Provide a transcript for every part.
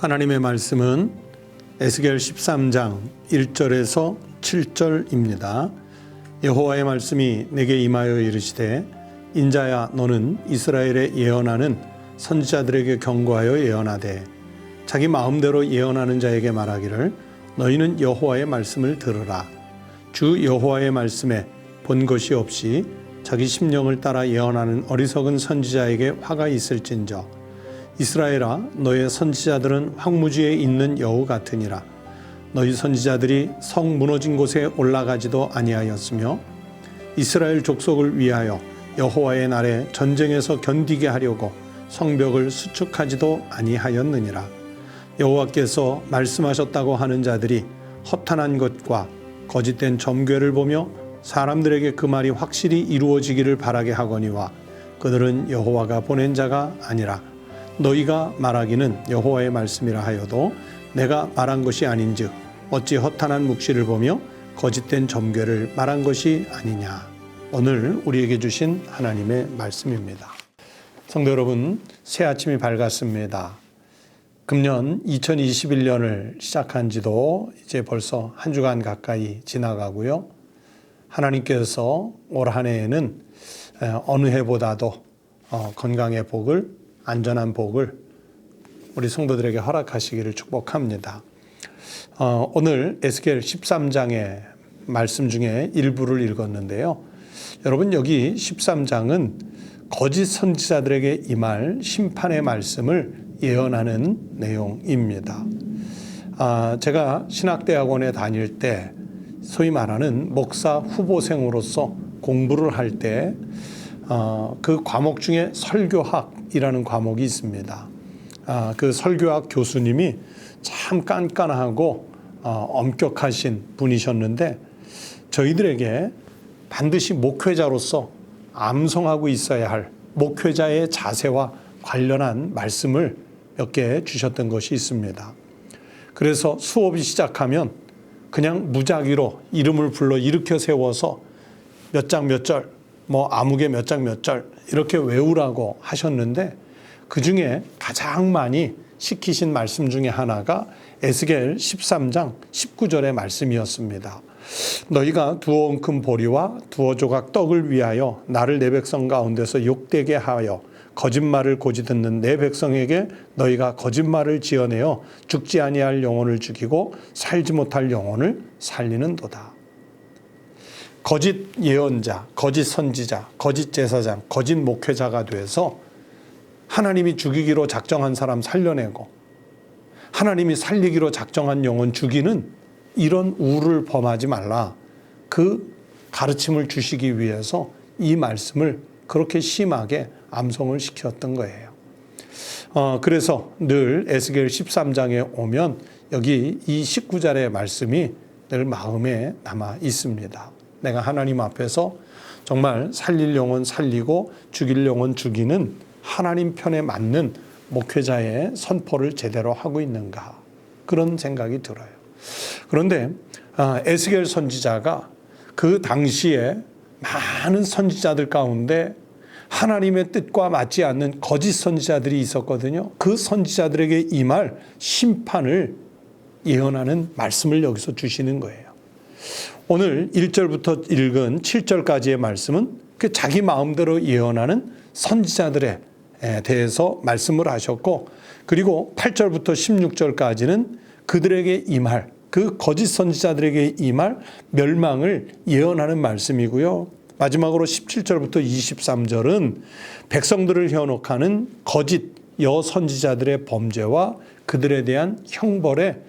하나님의 말씀은 에스겔 13장 1절에서 7절입니다. 여호와의 말씀이 내게 임하여 이르시되 인자야 너는 이스라엘에 예언하는 선지자들에게 경고하여 예언하되 자기 마음대로 예언하는 자에게 말하기를 너희는 여호와의 말씀을 들으라. 주 여호와의 말씀에 본 것이 없이 자기 심령을 따라 예언하는 어리석은 선지자에게 화가 있을진저 이스라엘아 너의 선지자들은 황무지에 있는 여우 같으니라. 너희 선지자들이 성 무너진 곳에 올라가지도 아니하였으며 이스라엘 족속을 위하여 여호와의 날에 전쟁에서 견디게 하려고 성벽을 수축하지도 아니하였느니라. 여호와께서 말씀하셨다고 하는 자들이 허탄한 것과 거짓된 점괘를 보며 사람들에게 그 말이 확실히 이루어지기를 바라게 하거니와 그들은 여호와가 보낸 자가 아니라 너희가 말하기는 여호와의 말씀이라 하여도 내가 말한 것이 아닌즉 어찌 허탄한 묵시를 보며 거짓된 점괘를 말한 것이 아니냐. 오늘 우리에게 주신 하나님의 말씀입니다. 성도 여러분, 새 아침이 밝았습니다. 금년 2021년을 시작한 지도 이제 벌써 한 주간 가까이 지나가고요. 하나님께서 올 한 해에는 어느 해보다도 건강의 복을, 안전한 복을 우리 성도들에게 허락하시기를 축복합니다. 오늘 에스겔 13장의 말씀 중에 일부를 읽었는데요. 여러분, 여기 13장은 거짓 선지자들에게 임할 심판의 말씀을 예언하는 내용입니다. 제가 신학대학원에 다닐 때 소위 말하는 목사 후보생으로서 공부를 할 때 그 과목 중에 설교학이라는 과목이 있습니다. 그 설교학 교수님이 참 깐깐하고 엄격하신 분이셨는데 저희들에게 반드시 목회자로서 암송하고 있어야 할 목회자의 자세와 관련한 말씀을 몇 개 주셨던 것이 있습니다. 그래서 수업이 시작하면 그냥 무작위로 이름을 불러 일으켜 세워서 몇 장 몇 절, 아무개 몇 장 몇 절 이렇게 외우라고 하셨는데 그중에 가장 많이 시키신 말씀 중에 하나가 에스겔 13장 19절의 말씀이었습니다. 너희가 두어 엉큼 보리와 두어 조각 떡을 위하여 나를 내 백성 가운데서 욕되게 하여 거짓말을 고지 듣는 내 백성에게 너희가 거짓말을 지어내어 죽지 아니할 영혼을 죽이고 살지 못할 영혼을 살리는도다. 거짓 예언자, 거짓 선지자, 거짓 제사장, 거짓 목회자가 돼서 하나님이 죽이기로 작정한 사람 살려내고 하나님이 살리기로 작정한 영혼 죽이는 이런 우를 범하지 말라. 그 가르침을 주시기 위해서 이 말씀을 그렇게 심하게 암송을 시켰던 거예요. 그래서 늘 에스겔 13장에 오면 여기 이 19절의 말씀이 늘 마음에 남아 있습니다. 내가 하나님 앞에서 정말 살릴 영혼 살리고 죽일 영혼 죽이는 하나님 편에 맞는 목회자의 선포를 제대로 하고 있는가, 그런 생각이 들어요. 그런데 에스겔 선지자가 그 당시에 많은 선지자들 가운데 하나님의 뜻과 맞지 않는 거짓 선지자들이 있었거든요. 그 선지자들에게 임할 심판을 예언하는 말씀을 여기서 주시는 거예요. 오늘 1절부터 읽은 7절까지의 말씀은 그 자기 마음대로 예언하는 선지자들에 대해서 말씀을 하셨고, 그리고 8절부터 16절까지는 그들에게 임할, 그 거짓 선지자들에게 임할 멸망을 예언하는 말씀이고요. 마지막으로 17절부터 23절은 백성들을 현혹하는 거짓 여선지자들의 범죄와 그들에 대한 형벌의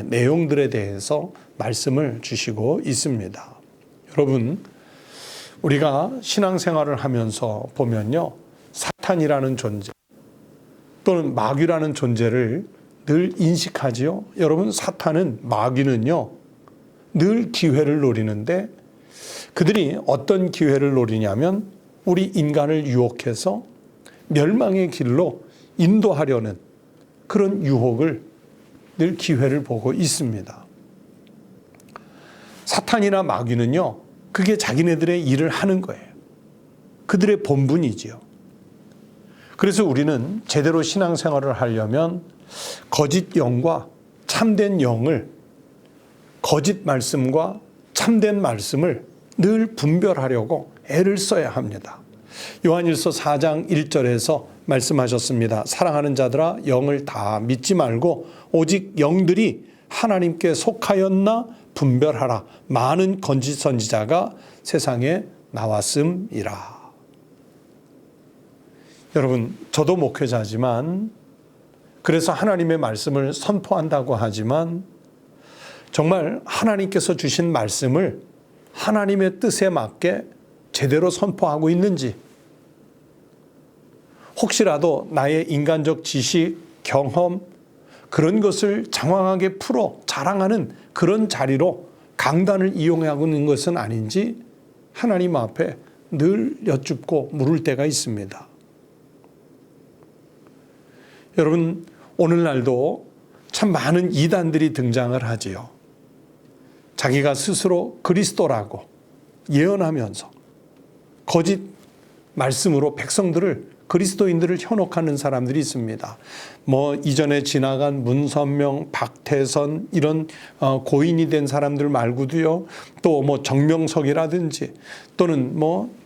내용들에 대해서 말씀을 주시고 있습니다. 여러분, 우리가 신앙생활을 하면서 보면요, 사탄이라는 존재 또는 마귀라는 존재를 늘 인식하지요. 여러분, 사탄은, 마귀는요 늘 기회를 노리는데 그들이 어떤 기회를 노리냐면 우리 인간을 유혹해서 멸망의 길로 인도하려는 그런 유혹을 늘 기회를 보고 있습니다. 사탄이나 마귀는요, 그게 자기네들의 일을 하는 거예요. 그들의 본분이지요. 그래서 우리는 제대로 신앙생활을 하려면 거짓 영과 참된 영을, 거짓 말씀과 참된 말씀을 늘 분별하려고 애를 써야 합니다. 요한일서 4장 1절에서 말씀하셨습니다. 사랑하는 자들아, 영을 다 믿지 말고 오직 영들이 하나님께 속하였나 분별하라. 많은 거짓 선지자가 세상에 나왔음이라. 여러분, 저도 목회자지만, 그래서 하나님의 말씀을 선포한다고 하지만, 정말 하나님께서 주신 말씀을 하나님의 뜻에 맞게 제대로 선포하고 있는지, 혹시라도 나의 인간적 지식, 경험, 그런 것을 장황하게 풀어 자랑하는 그런 자리로 강단을 이용하고 있는 것은 아닌지 하나님 앞에 늘 여쭙고 물을 때가 있습니다. 여러분, 오늘날도 참 많은 이단들이 등장을 하지요. 자기가 스스로 그리스도라고 예언하면서 거짓 말씀으로 백성들을, 그리스도인들을 현혹하는 사람들이 있습니다. 이전에 지나간 문선명, 박태선 이런 고인이 된 사람들 말고도요, 또 정명석이라든지 또는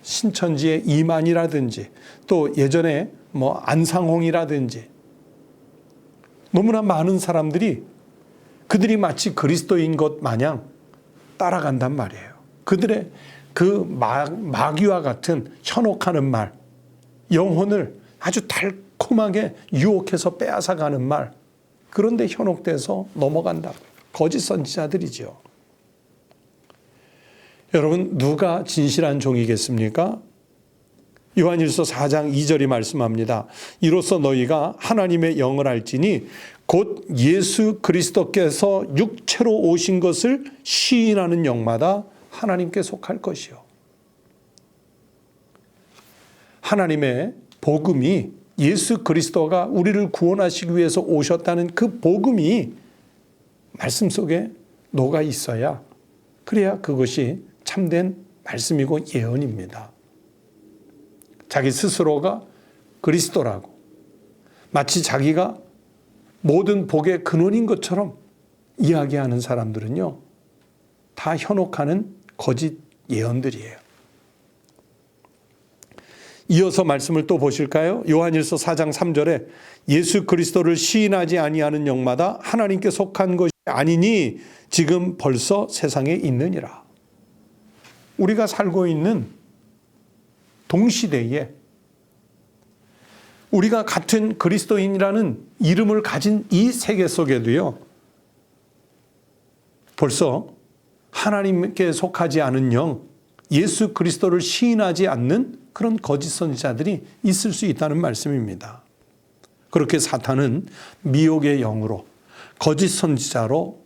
신천지의 이만이라든지 또 예전에 안상홍이라든지 너무나 많은 사람들이 그들이 마치 그리스도인 것 마냥 따라간단 말이에요. 그들의 그 마귀와 같은 현혹하는 말, 영혼을 아주 달콤하게 유혹해서 빼앗아가는 말, 그런데 현혹돼서 넘어간다. 거짓 선지자들이죠. 여러분, 누가 진실한 종이겠습니까? 요한일서 4장 2절이 말씀합니다. 이로써 너희가 하나님의 영을 알지니 곧 예수 그리스도께서 육체로 오신 것을 시인하는 영마다 하나님께 속할 것이요. 하나님의 복음이, 예수 그리스도가 우리를 구원하시기 위해서 오셨다는 그 복음이 말씀 속에 녹아 있어야, 그래야 그것이 참된 말씀이고 예언입니다. 자기 스스로가 그리스도라고, 마치 자기가 모든 복의 근원인 것처럼 이야기하는 사람들은요, 다 현혹하는 거짓 예언들이에요. 이어서 말씀을 또 보실까요? 요한일서 4장 3절에 예수 그리스도를 시인하지 아니하는 영마다 하나님께 속한 것이 아니니 지금 벌써 세상에 있느니라. 우리가 살고 있는 동시대에 우리가 같은 그리스도인이라는 이름을 가진 이 세계 속에도요, 벌써 하나님께 속하지 않은 영, 예수 그리스도를 시인하지 않는 그런 거짓 선지자들이 있을 수 있다는 말씀입니다. 그렇게 사탄은 미혹의 영으로, 거짓 선지자로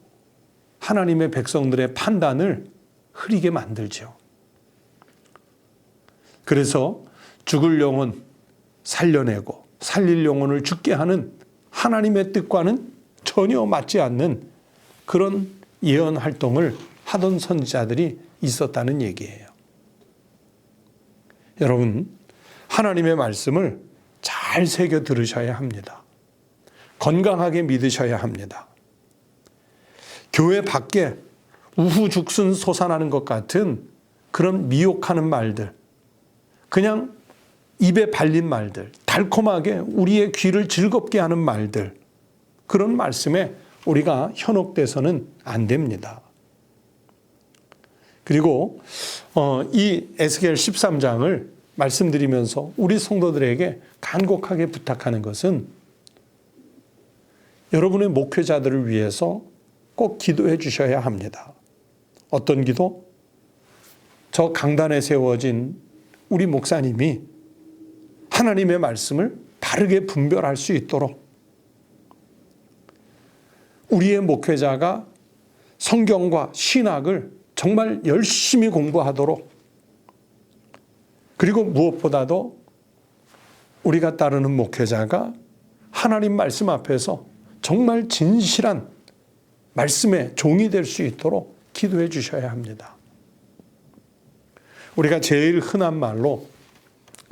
하나님의 백성들의 판단을 흐리게 만들죠. 그래서 죽을 영혼 살려내고 살릴 영혼을 죽게 하는 하나님의 뜻과는 전혀 맞지 않는 그런 예언 활동을 하던 선지자들이 있었다는 얘기예요. 여러분, 하나님의 말씀을 잘 새겨 들으셔야 합니다. 건강하게 믿으셔야 합니다. 교회 밖에 우후죽순 솟아나는 것 같은 그런 미혹하는 말들, 그냥 입에 발린 말들, 달콤하게 우리의 귀를 즐겁게 하는 말들, 그런 말씀에 우리가 현혹돼서는 안 됩니다. 그리고 이 에스겔 13장을 말씀드리면서 우리 성도들에게 간곡하게 부탁하는 것은, 여러분의 목회자들을 위해서 꼭 기도해 주셔야 합니다. 어떤 기도? 저 강단에 세워진 우리 목사님이 하나님의 말씀을 바르게 분별할 수 있도록, 우리의 목회자가 성경과 신학을 정말 열심히 공부하도록, 그리고 무엇보다도 우리가 따르는 목회자가 하나님 말씀 앞에서 정말 진실한 말씀의 종이 될 수 있도록 기도해 주셔야 합니다. 우리가 제일 흔한 말로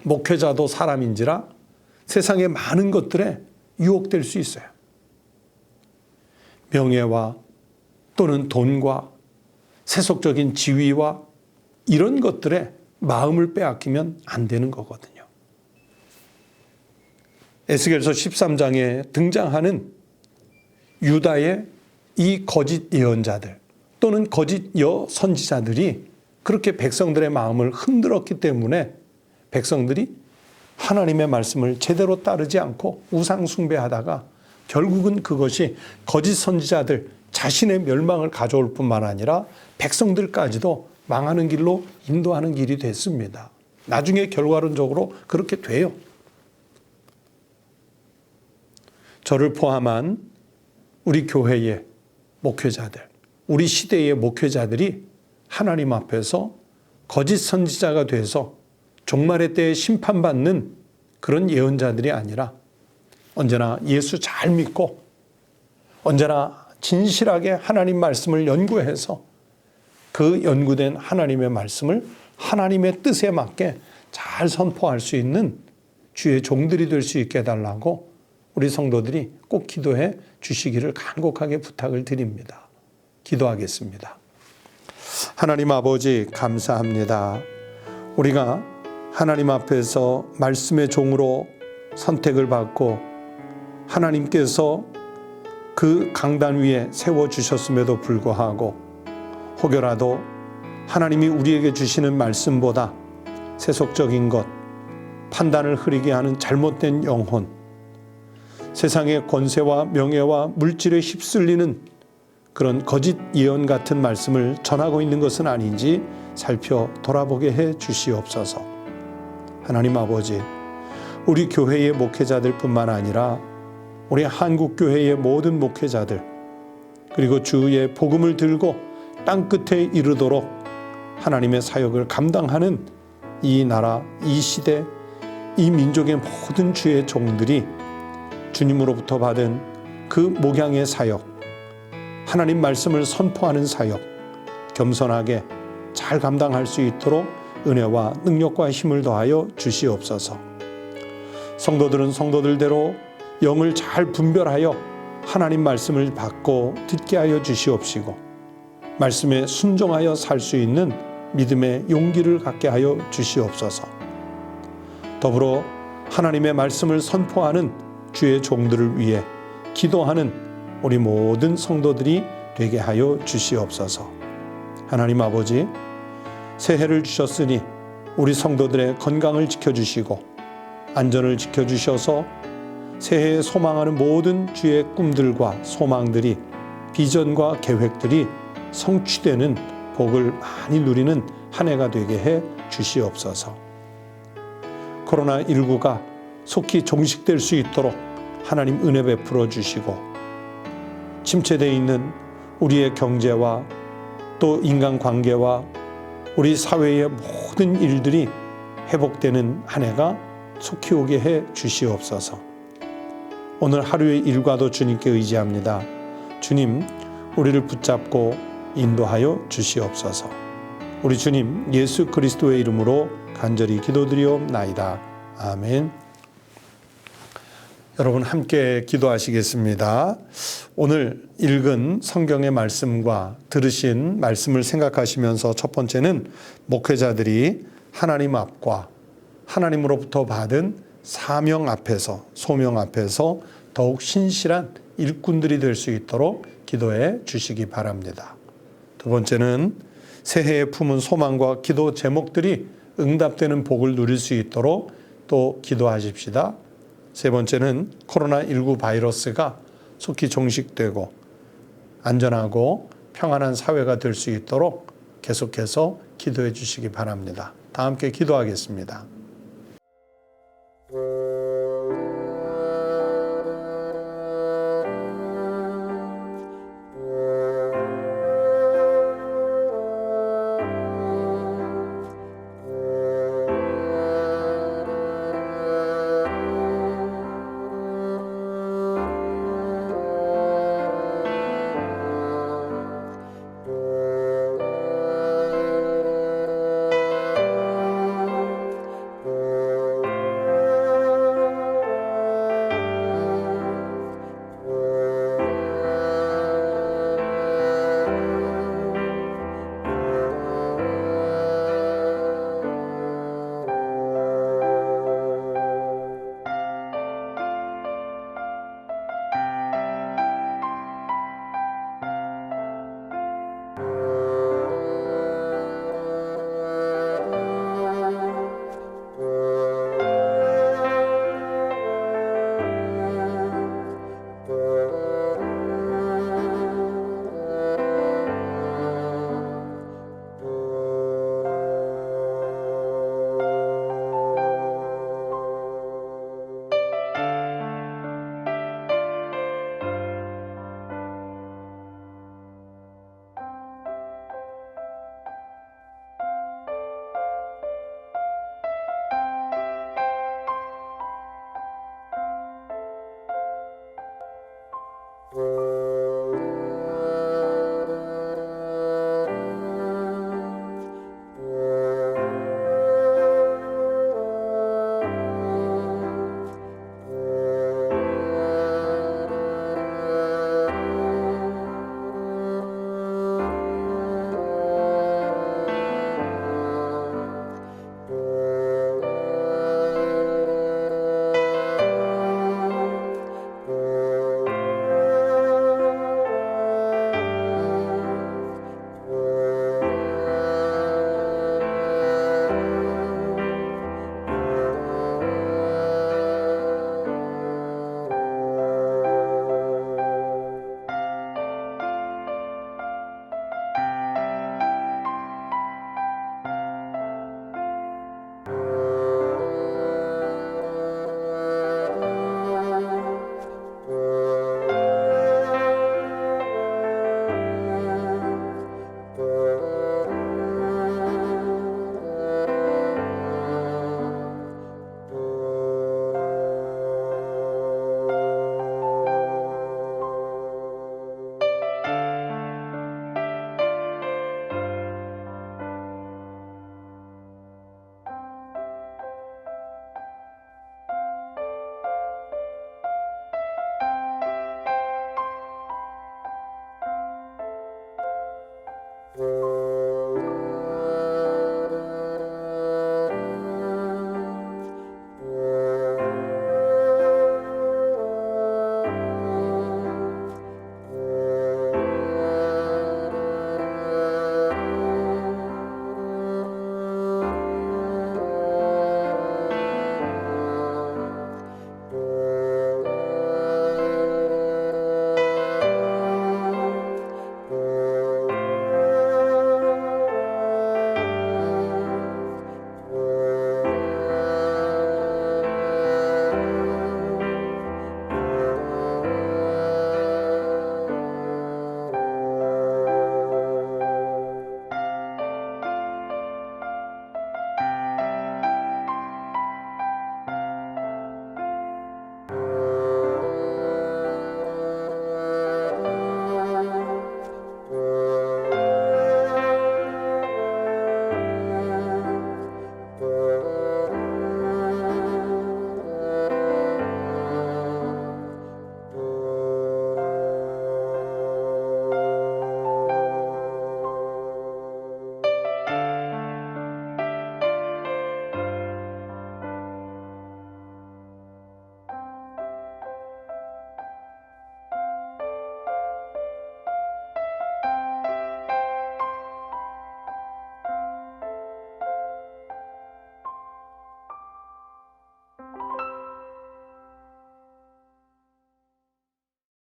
목회자도 사람인지라 세상의 많은 것들에 유혹될 수 있어요. 명예와 또는 돈과 세속적인 지위와 이런 것들에 마음을 빼앗기면 안 되는 거거든요. 에스겔서 13장에 등장하는 유다의 이 거짓 예언자들 또는 거짓 선지자들이 그렇게 백성들의 마음을 흔들었기 때문에 백성들이 하나님의 말씀을 제대로 따르지 않고 우상 숭배하다가 결국은 그것이 거짓 선지자들 자신의 멸망을 가져올 뿐만 아니라 백성들까지도 망하는 길로 인도하는 길이 됐습니다. 나중에 결과론적으로 그렇게 돼요. 저를 포함한 우리 교회의 목회자들, 우리 시대의 목회자들이 하나님 앞에서 거짓 선지자가 돼서 종말의 때에 심판받는 그런 예언자들이 아니라 언제나 예수 잘 믿고 언제나 진실하게 하나님 말씀을 연구해서 그 연구된 하나님의 말씀을 하나님의 뜻에 맞게 잘 선포할 수 있는 주의 종들이 될 수 있게 해달라고 우리 성도들이 꼭 기도해 주시기를 간곡하게 부탁을 드립니다. 기도하겠습니다. 하나님 아버지 감사합니다. 우리가 하나님 앞에서 말씀의 종으로 선택을 받고 하나님께서 그 강단 위에 세워주셨음에도 불구하고 혹여라도 하나님이 우리에게 주시는 말씀보다 세속적인 것, 판단을 흐리게 하는 잘못된 영혼, 세상의 권세와 명예와 물질에 휩쓸리는 그런 거짓 예언 같은 말씀을 전하고 있는 것은 아닌지 살펴 돌아보게 해 주시옵소서. 하나님 아버지, 우리 교회의 목회자들 뿐만 아니라 우리 한국교회의 모든 목회자들 그리고 주의 복음을 들고 땅끝에 이르도록 하나님의 사역을 감당하는 이 나라, 이 시대, 이 민족의 모든 주의 종들이 주님으로부터 받은 그 목양의 사역, 하나님 말씀을 선포하는 사역 겸손하게 잘 감당할 수 있도록 은혜와 능력과 힘을 더하여 주시옵소서. 성도들은 성도들대로 영을 잘 분별하여 하나님 말씀을 받고 듣게 하여 주시옵시고 말씀에 순종하여 살 수 있는 믿음의 용기를 갖게 하여 주시옵소서. 더불어 하나님의 말씀을 선포하는 주의 종들을 위해 기도하는 우리 모든 성도들이 되게 하여 주시옵소서. 하나님 아버지, 새해를 주셨으니 우리 성도들의 건강을 지켜주시고 안전을 지켜주셔서 새해에 소망하는 모든 주의 꿈들과 소망들이 비전과 계획들이 성취되는 복을 많이 누리는 한 해가 되게 해 주시옵소서. 코로나19가 속히 종식될 수 있도록 하나님 은혜 베풀어 주시고 침체되어 있는 우리의 경제와 또 인간관계와 우리 사회의 모든 일들이 회복되는 한 해가 속히 오게 해 주시옵소서. 오늘 하루의 일과도 주님께 의지합니다. 주님, 우리를 붙잡고 인도하여 주시옵소서. 우리 주님 예수 그리스도의 이름으로 간절히 기도드리옵나이다. 아멘. 여러분 함께 기도하시겠습니다. 오늘 읽은 성경의 말씀과 들으신 말씀을 생각하시면서 첫 번째는 목회자들이 하나님 앞과 하나님으로부터 받은 사명 앞에서 소명 앞에서 더욱 신실한 일꾼들이 될 수 있도록 기도해 주시기 바랍니다. 두 번째는 새해에 품은 소망과 기도 제목들이 응답되는 복을 누릴 수 있도록 또 기도하십시다. 세 번째는 코로나19 바이러스가 속히 종식되고 안전하고 평안한 사회가 될 수 있도록 계속해서 기도해 주시기 바랍니다. 다 함께 기도하겠습니다.